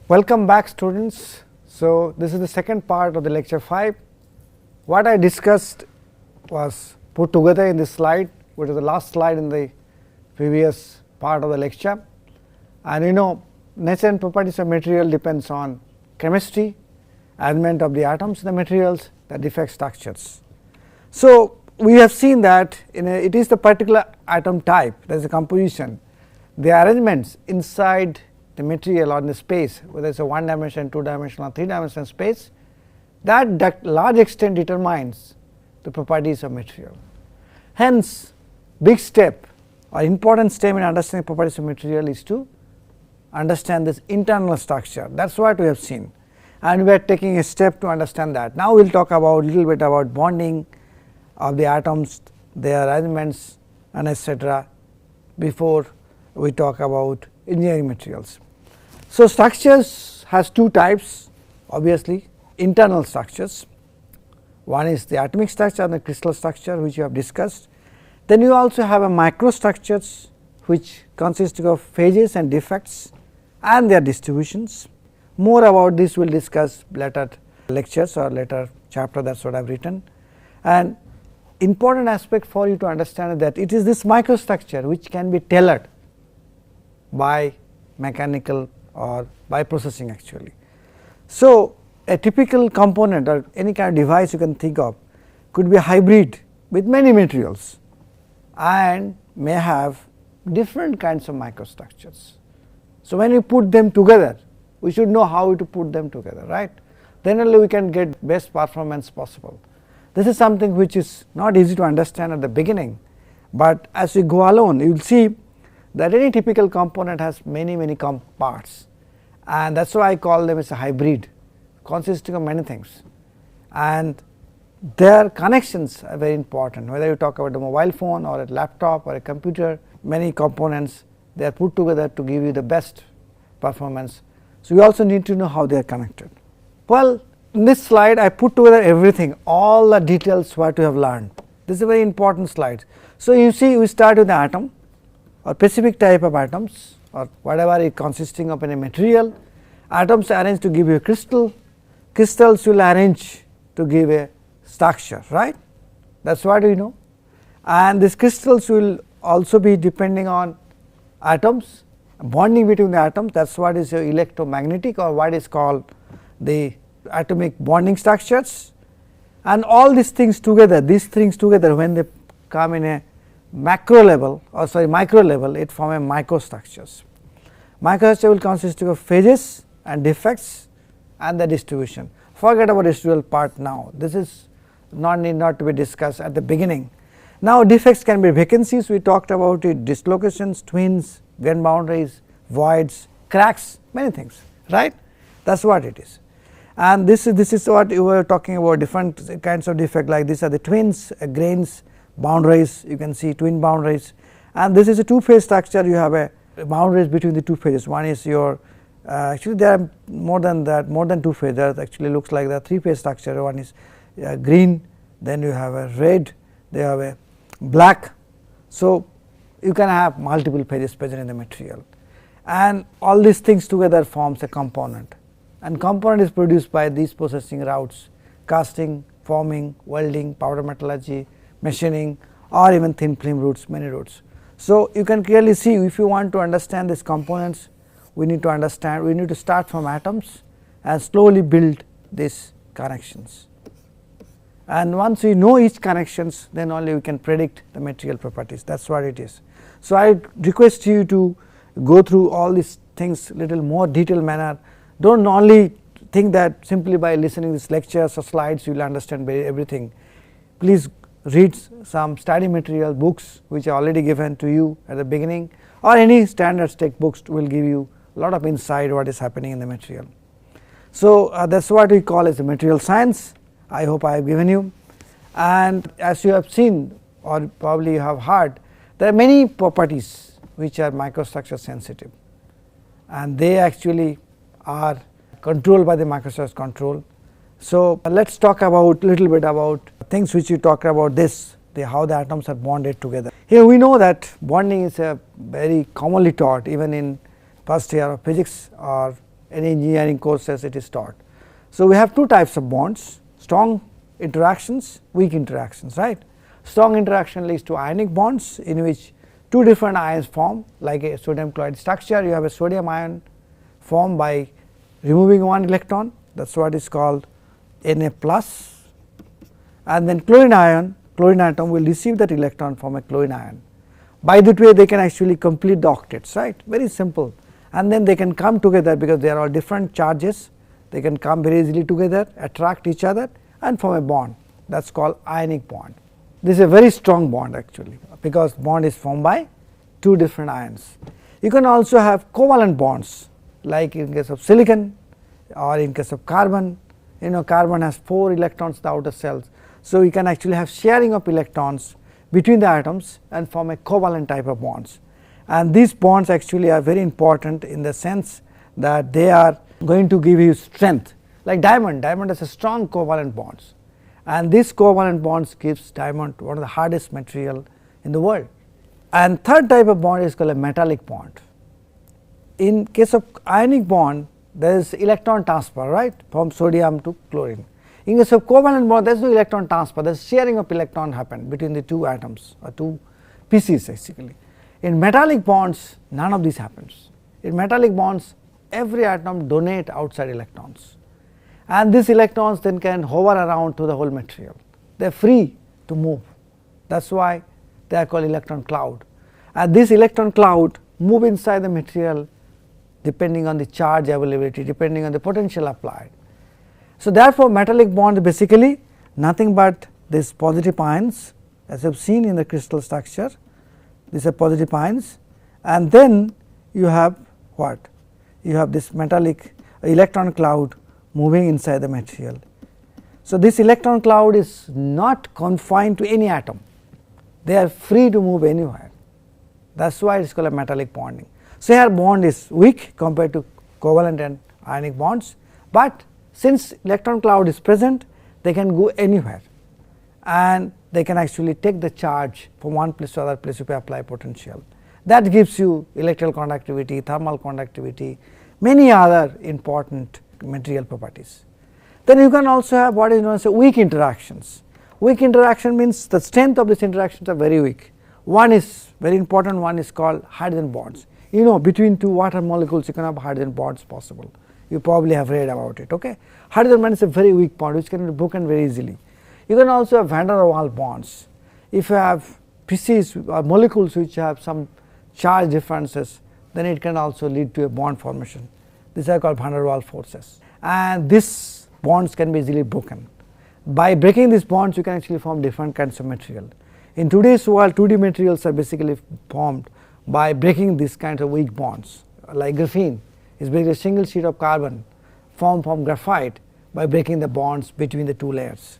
Welcome back, students. So, this is the second part of the lecture 5. What I discussed was put together in this slide, which is the last slide in the previous part of the lecture. And you know, nature and properties of material depends on chemistry, arrangement of the atoms in the materials, the defect structures. So, we have seen that it is the particular atom type, that is the composition, the arrangements inside the material or in the space, whether it is a 1 dimension, 2 dimensional or 3 dimensional space, that large extent determines the properties of material. Hence, big step or important step in understanding properties of material is to understand this internal structure. That is what we have seen, and we are taking a step to understand that. Now, we will talk about little bit about bonding of the atoms, their arrangements and etc. before we talk about engineering materials. So, structures has two types, obviously internal structures. One is the atomic structure and the crystal structure, which you have discussed. Then you also have a microstructures, which consist of phases and defects and their distributions. More about this we will discuss later lectures or later chapter, that is what I have written. And important aspect for you to understand is that it is this microstructure which can be tailored by mechanical or by processing actually. So, a typical component or any kind of device you can think of could be a hybrid with many materials and may have different kinds of microstructures. So, when you put them together, we should know how to put them together, right. Then only we can get best performance possible. This is something which is not easy to understand at the beginning, but as we go along you will see that any typical component has many parts, and that is why I call them as a hybrid consisting of many things, and their connections are very important. Whether you talk about a mobile phone or a laptop or a computer, many components, they are put together to give you the best performance. So, you also need to know how they are connected. Well, in this slide I put together everything, all the details what you have learned. This is a very important slide. So, you see we start with the atom or specific type of atoms or whatever is consisting of any material. Atoms are arranged to give you a crystal, crystals will arrange to give a structure, right. That is what we know, and these crystals will also be depending on atoms, bonding between the atoms, that is what is your electromagnetic or what is called the atomic bonding structures, and all these things together when they come in a macro level or sorry micro level, it form a microstructures. Microstructure will consist of phases and defects and the distribution. Forget about residual part now, this is need not to be discussed at the beginning. Now, defects can be vacancies, we talked about it, dislocations, twins, grain boundaries, voids, cracks, many things, right. That is what it is. And this is what you were talking about, different kinds of defect, like these are the twins, grains, boundaries, you can see twin boundaries, and this is a two phase structure. You have a boundaries between the two phases. One is your actually there are more than that, more than two phases. That actually looks like the 3 phase structure. One is green, then you have a red, they have a black. So, you can have multiple phases present in the material, and all these things together forms a component, and component is produced by these processing routes: casting, forming, welding, powder metallurgy, machining, or even thin film routes, many routes. So, you can clearly see, if you want to understand these components, we need to start from atoms and slowly build these connections, and once we know each connections, then only we can predict the material properties. That is what it is. So, I request you to go through all these things little more detailed manner. Do not only think that simply by listening these lectures or slides you will understand everything. Please read some study material books which are already given to you at the beginning, or any standard textbooks will give you a lot of insight what is happening in the material. So, that is what we call as a material science. I hope I have given you, and as you have seen or probably you have heard, there are many properties which are microstructure sensitive, and they actually are controlled by the microstructure control. So, let us talk about little bit about things which you talked about this, how the atoms are bonded together. Here we know that bonding is a very commonly taught even in first year of physics or any engineering courses it is taught. So, we have two types of bonds, strong interactions, weak interactions, right. Strong interaction leads to ionic bonds in which two different ions form, like a sodium chloride structure. You have a sodium ion formed by removing one electron, that is what is called Na plus, and then chlorine atom will receive that electron from a chlorine ion. By that way they can actually complete the octets, right, very simple, and then they can come together because they are all different charges, they can come very easily together, attract each other and form a bond, that is called ionic bond. This is a very strong bond actually, because bond is formed by two different ions. You can also have covalent bonds, like in case of silicon or in case of carbon. You know, carbon has 4 electrons in the outer cells. So, you can actually have sharing of electrons between the atoms and form a covalent type of bonds. And these bonds actually are very important in the sense that they are going to give you strength, like diamond has a strong covalent bonds, and these covalent bonds gives diamond one of the hardest material in the world. And third type of bond is called a metallic bond. In case of ionic bond, there is electron transfer, right, from sodium to chlorine. In case of covalent bond, there is no electron transfer, there is sharing of electron happen between the two atoms or two pieces basically. In metallic bonds, none of this happens. In metallic bonds, every atom donate outside electrons, and these electrons then can hover around to the whole material. They are free to move, that is why they are called electron cloud. And this electron cloud move inside the material depending on the charge availability, depending on the potential applied. So, therefore, metallic bond is basically nothing but these positive ions, as you have seen in the crystal structure, these are positive ions, and then you have what? You have this metallic electron cloud moving inside the material. So, this electron cloud is not confined to any atom, they are free to move anywhere, that is why it is called a metallic bonding. So, here bond is weak compared to covalent and ionic bonds, but since electron cloud is present, they can go anywhere and they can actually take the charge from one place to other place if you apply potential. That gives you electrical conductivity, thermal conductivity, many other important material properties. Then you can also have what is known as weak interactions. Weak interaction means the strength of these interactions are very weak. One is very important, one is called hydrogen bonds. You know, between two water molecules you can have hydrogen bonds possible. You probably have read about it. Okay, hydrogen bond is a very weak bond which can be broken very easily. You can also have van der Waals bonds. If you have pieces or molecules which have some charge differences, then it can also lead to a bond formation. These are called van der Waals forces, and these bonds can be easily broken. By breaking these bonds, you can actually form different kinds of material. In today's world, 2D materials are basically formed by breaking these kinds of weak bonds, like graphene is basically a single sheet of carbon formed from graphite by breaking the bonds between the two layers.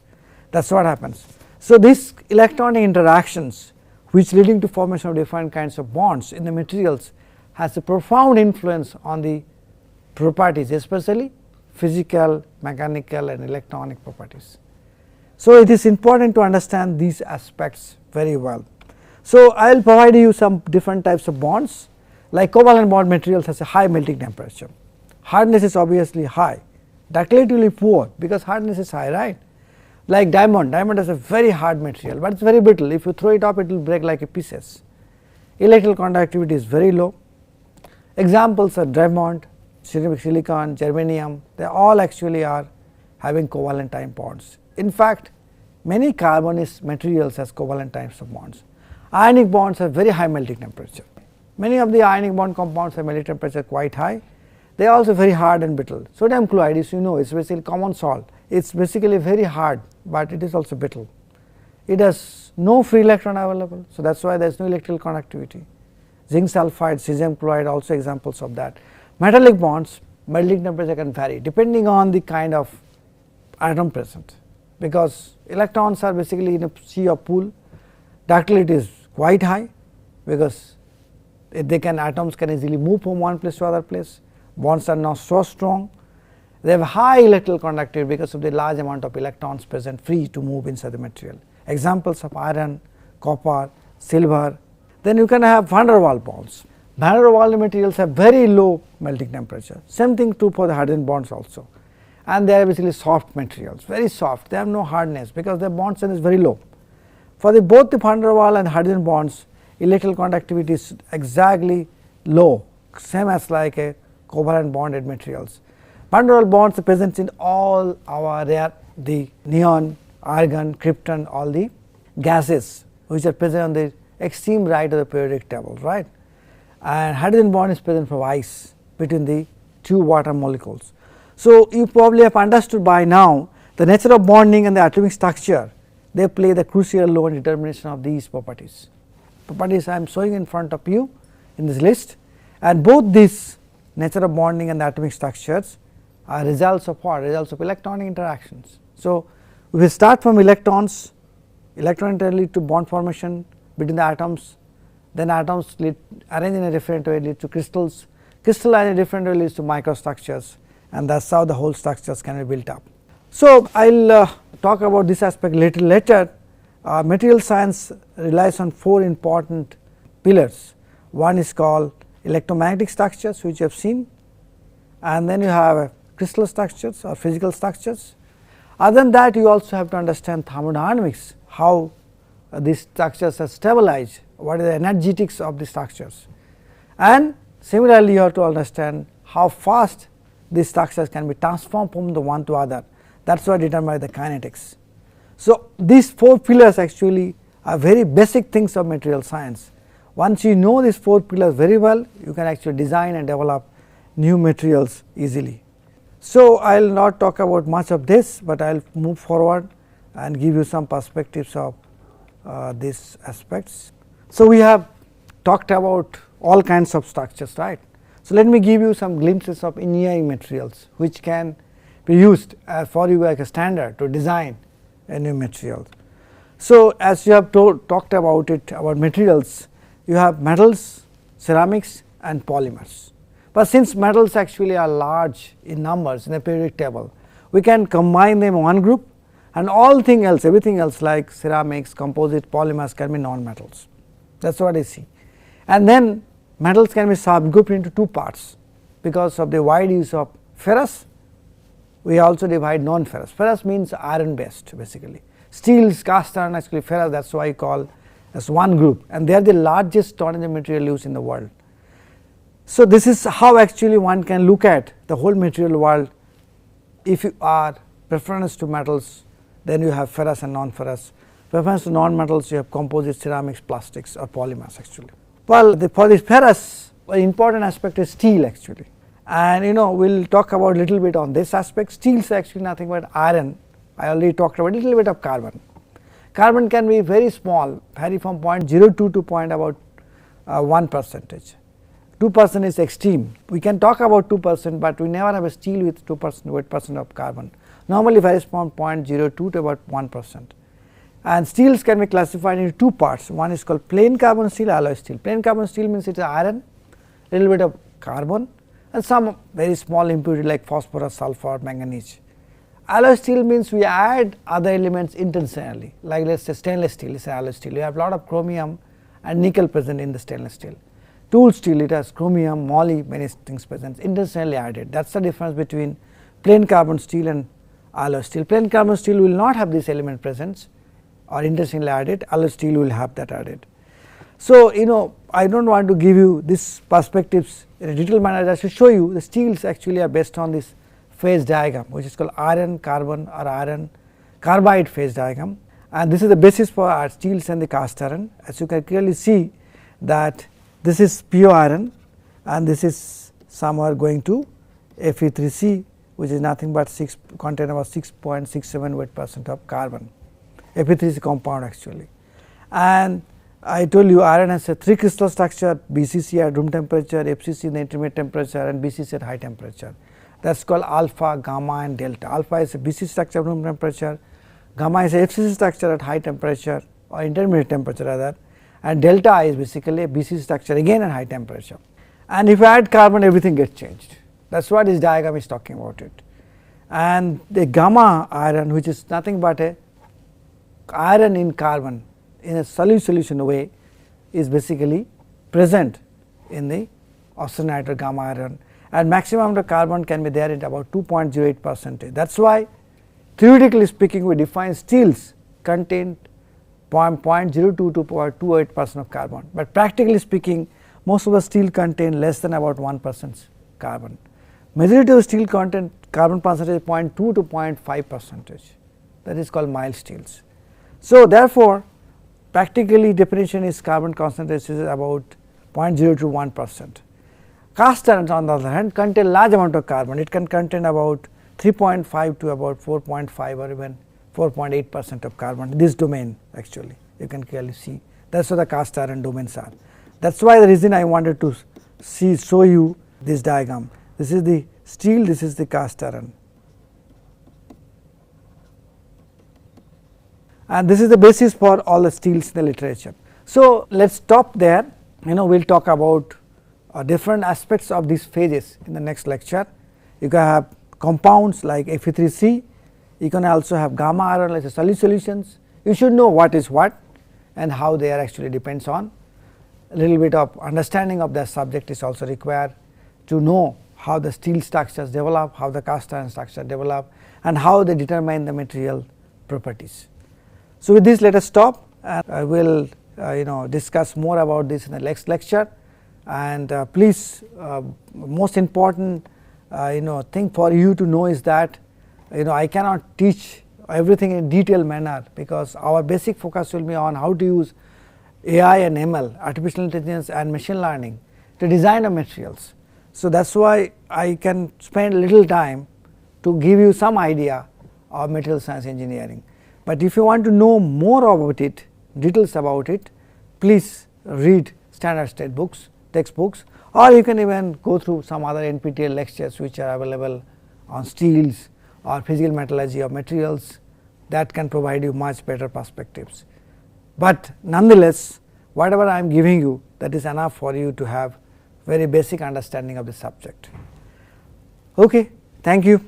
That is what happens. So, these electronic interactions which leading to formation of different kinds of bonds in the materials has a profound influence on the properties, especially physical, mechanical and electronic properties. So, it is important to understand these aspects very well. So, I will provide you some different types of bonds, like covalent bond materials has a high melting temperature, hardness is obviously high, ductility will be poor because hardness is high, right. Like diamond has a very hard material, but it is very brittle, if you throw it up it will break like a pieces. Electrical conductivity is very low. Examples are diamond, silicon, germanium, they all actually are having covalent time bonds. In fact, many carbonous materials has covalent types of bonds. Ionic bonds have very high melting temperature. Many of the ionic bond compounds have melting temperature quite high. They are also very hard and brittle. Sodium chloride, as you know, is basically common salt. It is basically very hard, but it is also brittle. It has no free electron available, so that is why there is no electrical conductivity. Zinc sulfide, cesium chloride also examples of that. Metallic bonds, melting temperature can vary depending on the kind of atom present, because electrons are basically in a sea of pool. Ductility is quite high because atoms can easily move from one place to other place. Bonds are not so strong. They have high electrical conductivity because of the large amount of electrons present free to move inside the material. Examples of iron, copper, silver. Then you can have van der Waals bonds. van der Waals materials have very low melting temperature. Same thing true for the hydrogen bonds also, and they are basically soft materials, very soft, they have no hardness because their bond strength is very low. For both the van der Waals and hydrogen bonds, electrical conductivity is exactly low, same as like a covalent bonded materials. Van der Waals bonds are present in all our the neon, argon, krypton, all the gases which are present on the extreme right of the periodic table, right. And hydrogen bond is present for ice between the two water molecules. So, you probably have understood by now the nature of bonding and the atomic structure, they play the crucial role in determination of these properties. Properties I am showing in front of you in this list, and both this nature of bonding and the atomic structures are results of what? Results of electronic interactions. So, we start from electrons, electron lead to bond formation between the atoms, then atoms arrange in a different way lead to crystals, crystal in a different way leads to microstructures, and that is how the whole structures can be built up. So, I will talk about this aspect little later. Material science relies on 4 important pillars. One is called electromagnetic structures, which you have seen, and then you have crystal structures or physical structures. Other than that, you also have to understand thermodynamics, how these structures are stabilized, what is the energetics of the structures, and similarly you have to understand how fast these structures can be transformed from the one to other, that is what determines the kinetics. So, these 4 pillars actually are very basic things of material science. Once you know these 4 pillars very well, you can actually design and develop new materials easily. So, I will not talk about much of this, but I will move forward and give you some perspectives of these aspects. So, we have talked about all kinds of structures, right. So, let me give you some glimpses of engineering materials which can be used for you like a standard to design a new material. So, as you have talked about it about materials, you have metals, ceramics and polymers. But since metals actually are large in numbers in the periodic table, we can combine them in one group, and everything else like ceramics, composite, polymers can be non-metals. That is what I see. And then metals can be subgrouped into 2 parts because of the wide use of ferrous. We also divide non-ferrous. Ferrous means iron based basically. Steels, cast iron, actually ferrous, that is why I call as one group, and they are the largest tonnage material used in the world. So, this is how actually one can look at the whole material world. If you are preference to metals, then you have ferrous and non-ferrous. Preference to non-metals, you have composite, ceramics, plastics or polymers actually. Well, for this ferrous, an important aspect is steel actually, and we will talk about little bit on this aspect. Steel is actually nothing but iron. I already talked about a little bit of carbon. Carbon can be very small, vary from 0.02 to about 1%. 2% is extreme. We can talk about 2%, but we never have a steel with 2% weight percent of carbon. Normally varies from 0.02 to about 1%. And steels can be classified into 2 parts. One is called plain carbon steel, alloy steel. Plain carbon steel means it is iron, little bit of carbon and some very small impurity like phosphorus, sulfur, manganese. Alloy steel means we add other elements intentionally, like let us say stainless steel is alloy steel. You have lot of chromium and nickel present in the stainless steel. Tool steel, it has chromium, moly, many things present intentionally added. That is the difference between plain carbon steel and alloy steel. Plain carbon steel will not have this element present or intentionally added, alloy steel will have that added. So, I do not want to give you these perspectives in a detailed manner, just to show you the steels actually are based on this phase diagram, which is called iron carbon or iron carbide phase diagram, and this is the basis for our steels and the cast iron. As you can clearly see that this is pure iron and this is somewhere going to Fe3C, which is nothing but contain about 6.67 weight percent of carbon. Fe3C compound actually, and I told you iron has a 3 crystal structure, BCC at room temperature, FCC in the intermediate temperature and BCC at high temperature. That is called alpha, gamma and delta. Alpha is a BCC structure at room temperature, gamma is a FCC structure at high temperature or intermediate temperature rather, and delta is basically a BCC structure again at high temperature. And if you add carbon, everything gets changed. That is what this diagram is talking about it. And the gamma iron, which is nothing but a iron in carbon in a solution way, is basically present in the austenite or gamma iron, and maximum amount of carbon can be there at about 2.08%. That is why theoretically speaking we define steels contain 0.02 to 0.28% of carbon, but practically speaking most of the steel contain less than about 1% carbon. Majority of steel contain carbon percentage 0.2 to 0.5%, that is called mild steels. So, therefore, practically definition is carbon concentration is about 0.0 to 1%. Cast irons on the other hand contain large amount of carbon, it can contain about 3.5 to about 4.5 or even 4.8% of carbon in this domain actually you can clearly see, that is what the cast iron domains are. That is why the reason I wanted to show you this diagram. This is the steel, this is the cast iron, and this is the basis for all the steels in the literature. So, let us stop there, we will talk about different aspects of these phases in the next lecture. You can have compounds like Fe3C, you can also have gamma iron like solutions. You should know what is what and how they are actually depends on. A little bit of understanding of the subject is also required to know how the steel structures develop, how the cast iron structure develop, and how they determine the material properties. So, with this let us stop, and I will discuss more about this in the next lecture, and please most important thing for you to know is that I cannot teach everything in detailed manner, because our basic focus will be on how to use AI and ML, artificial intelligence and machine learning to design the materials. So, that is why I can spend little time to give you some idea of material science engineering, but if you want to know more about it, details about it, please read standard state books, textbooks, or you can even go through some other NPTEL lectures which are available on steels or physical metallurgy of materials, that can provide you much better perspectives. But nonetheless, whatever I am giving you, that is enough for you to have very basic understanding of the subject. Okay, thank you.